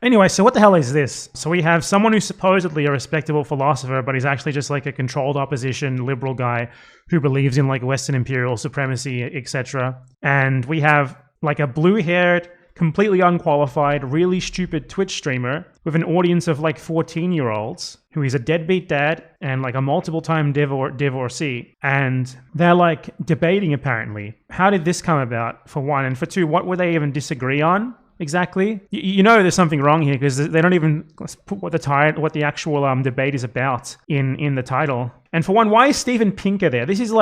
Anyway, so what the hell is this? So we have someone who's supposedly a respectable philosopher, but he's actually just like a controlled opposition liberal guy who believes in like Western imperial supremacy, etc. And we have like a blue-haired, completely unqualified, really stupid Twitch streamer with an audience of like 14-year-olds who is a deadbeat dad and like a multiple-time divorcee. And they're like debating apparently. How did this come about, for one? And for two, what would they even disagree on? Exactly. You know there's something wrong here because they don't even put what the actual debate is about in the title. And for one, why is Steven Pinker there? This is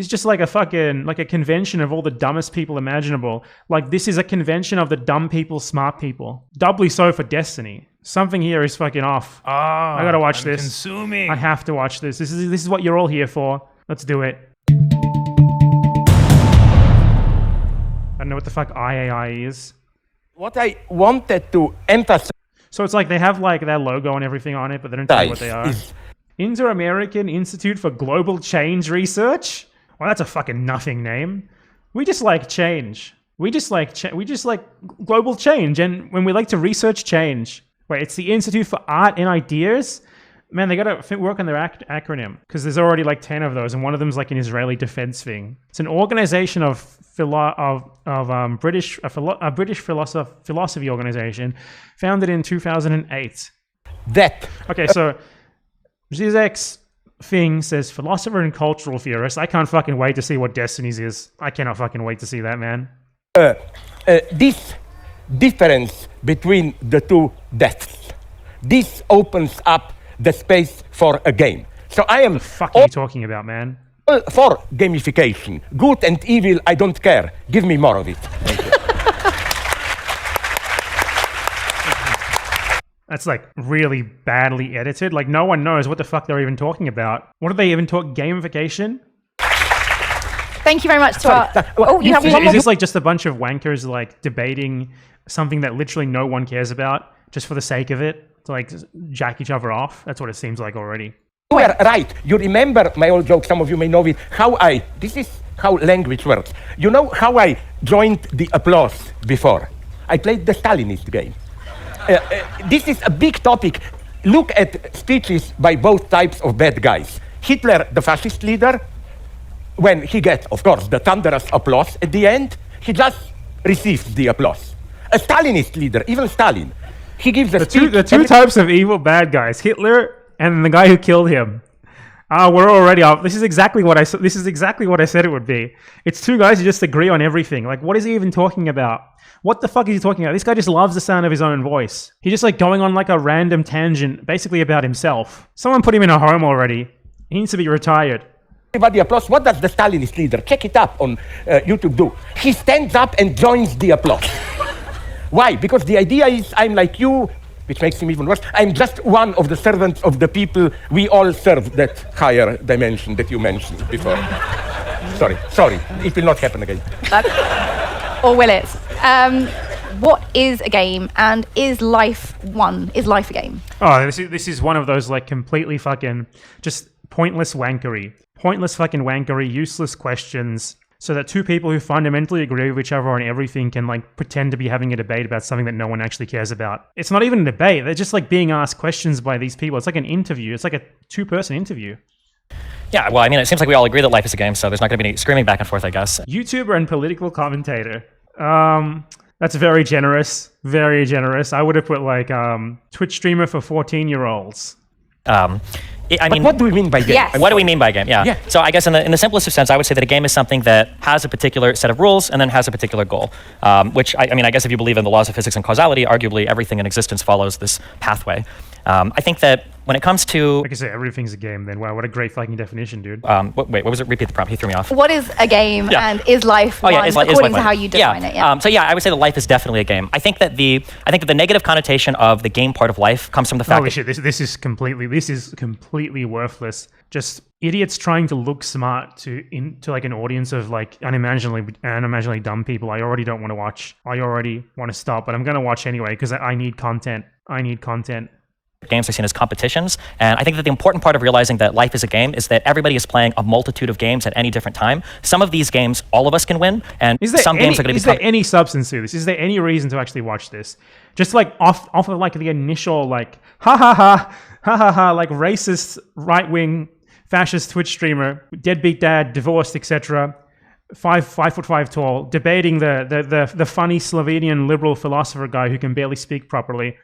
just like a fucking like a convention of all the dumbest people imaginable. Like this is a convention of the dumb people, smart people. Doubly so for Destiny. Something here is fucking off. Oh, I gotta watch this. Consuming. I have to watch this. This is what you're all here for. Let's do it. I don't know what the fuck IAI is. What I wanted to emphasize. So it's like they have like their logo and everything on it, but they don't tell you what they are. Inter-American Institute for Global Change Research? Well, that's a fucking nothing name. We just like change. We just like global change, and when we like to research change. Wait, it's the Institute for Art and Ideas? Man, they gotta work on their acronym, because there's already like 10 of those, and one of them's like an Israeli defense thing. It's an organization of British philosophy organization, founded in 2008. Okay, so Zizek's thing says philosopher and cultural theorist. I can't fucking wait to see what Destiny's is. I cannot fucking wait to see that, man. This difference between the two depths, this opens up the space for a game. So I am... What the fuck are you talking about, man? For gamification. Good and evil, I don't care. Give me more of it. Thank you. That's like really badly edited. Like no one knows what the fuck they're even talking about. What do they even talk? Gamification? Thank you very much to our... Oh, you have one more. Is this like just a bunch of wankers like debating something that literally no one cares about just for the sake of it? To like jack each other off? That's what it seems like already. You are right. You remember my old joke, some of you may know it, this is how language works. You know how I joined the applause before? I played the Stalinist game. This is a big topic. Look at speeches by both types of bad guys. Hitler, the fascist leader, when he gets, of course, the thunderous applause at the end, he just receives the applause. A Stalinist leader, even Stalin, he gives a speech. The two types of evil bad guys, Hitler and the guy who killed him. We're already off. This is exactly what I said it would be. It's two guys who just agree on everything. Like, what is he even talking about? What the fuck is he talking about? This guy just loves the sound of his own voice. He's just like going on like a random tangent, basically about himself. Someone put him in a home already. He needs to be retired. Everybody applause. What does the Stalinist leader? Check it up on YouTube do. He stands up and joins the applause. Why? Because the idea is I'm like you, which makes him even worse. I'm just one of the servants of the people. We all serve that higher dimension that you mentioned before. Sorry. It will not happen again. Or will it? What is a game, and is life one? Is life a game? Oh, this is one of those like completely fucking just pointless wankery. Pointless fucking wankery, useless questions. So that two people who fundamentally agree with each other on everything can like pretend to be having a debate about something that no one actually cares about. It's not even a debate. They're just like being asked questions by these people. It's like an interview. It's like a two-person interview. Yeah, well, I mean, it seems like we all agree that life is a game, so there's not going to be any screaming back and forth, I guess. YouTuber and political commentator. That's very generous. Very generous. I would have put like Twitch streamer for 14-year-olds. I mean, what do we mean by game? Yes. What do we mean by game? Yeah. So I guess in the simplest of sense, I would say that a game is something that has a particular set of rules and then has a particular goal. Which I mean, I guess if you believe in the laws of physics and causality, arguably everything in existence follows this pathway. I think that when it comes to... Like I say, everything's a game then. Wow, what a great fucking definition, dude. Wait, what was it? Repeat the prompt. He threw me off. What is a game, and is life one, according to how you define it? Yeah. So yeah, I would say that life is definitely a game. I think that the negative connotation of the game part of life comes from the fact Holy shit, this is completely worthless. Just idiots trying to look smart to like an audience of like unimaginably dumb people. I already don't want to watch. I already want to stop, but I'm going to watch anyway because I need content. games are seen as competitions. And I think that the important part of realizing that life is a game is that everybody is playing a multitude of games at any different time. Some of these games, all of us can win, and some games are going to be... Is there any substance to this? Is there any reason to actually watch this? Just like off of like the initial like, ha ha ha, ha ha ha, like racist, right-wing, fascist Twitch streamer, deadbeat dad, divorced, etc., 5'5" tall, debating the funny Slovenian liberal philosopher guy who can barely speak properly.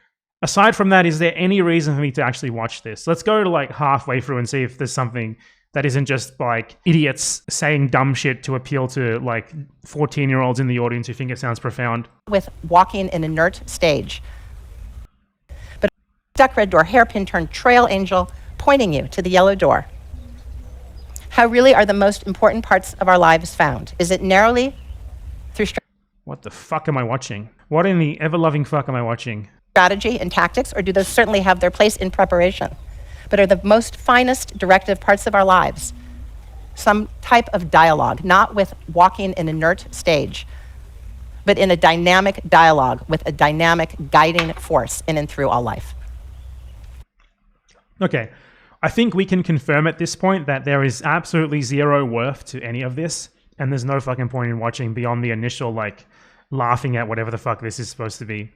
Aside from that, is there any reason for me to actually watch this? Let's go to like halfway through and see if there's something that isn't just like idiots saying dumb shit to appeal to like 14-year-olds in the audience who think it sounds profound. With walking an inert stage. But duck red door, hairpin turn, trail angel pointing you to the yellow door. How really are the most important parts of our lives found? Is it narrowly through What the fuck am I watching? What in the ever-loving fuck am I watching? strategy and tactics, or do those certainly have their place in preparation? But are the most finest directive parts of our lives some type of dialogue, not with walking an inert stage, but in a dynamic dialogue with a dynamic guiding force in and through all life? Okay, I think we can confirm at this point that there is absolutely zero worth to any of this, and there's no fucking point in watching beyond the initial, like, laughing at whatever the fuck this is supposed to be.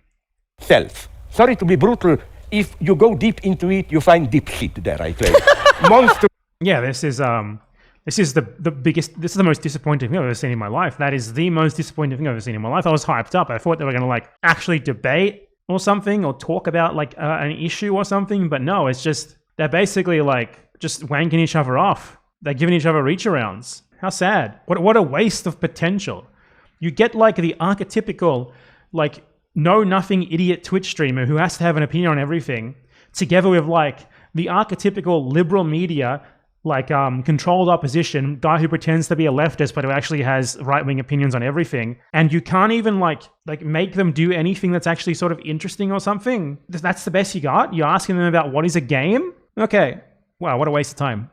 Self. Sorry to be brutal. If you go deep into it, you find deep shit there, I claim. Monster. Yeah, this is the biggest, this is the most disappointing thing I've ever seen in my life. That is the most disappointing thing I've ever seen in my life. I was hyped up. I thought they were going to, like, actually debate or something, or talk about, like, an issue or something, but no, it's just, they're basically, like, just wanking each other off. They're giving each other reach-arounds. How sad. What a waste of potential. You get, like, the archetypical, like, know-nothing idiot Twitch streamer who has to have an opinion on everything, together with, like, the archetypical liberal media, like, controlled opposition, guy who pretends to be a leftist but who actually has right-wing opinions on everything, and you can't even, like make them do anything that's actually sort of interesting or something. That's the best you got? You're asking them about what is a game? Okay. Wow, what a waste of time.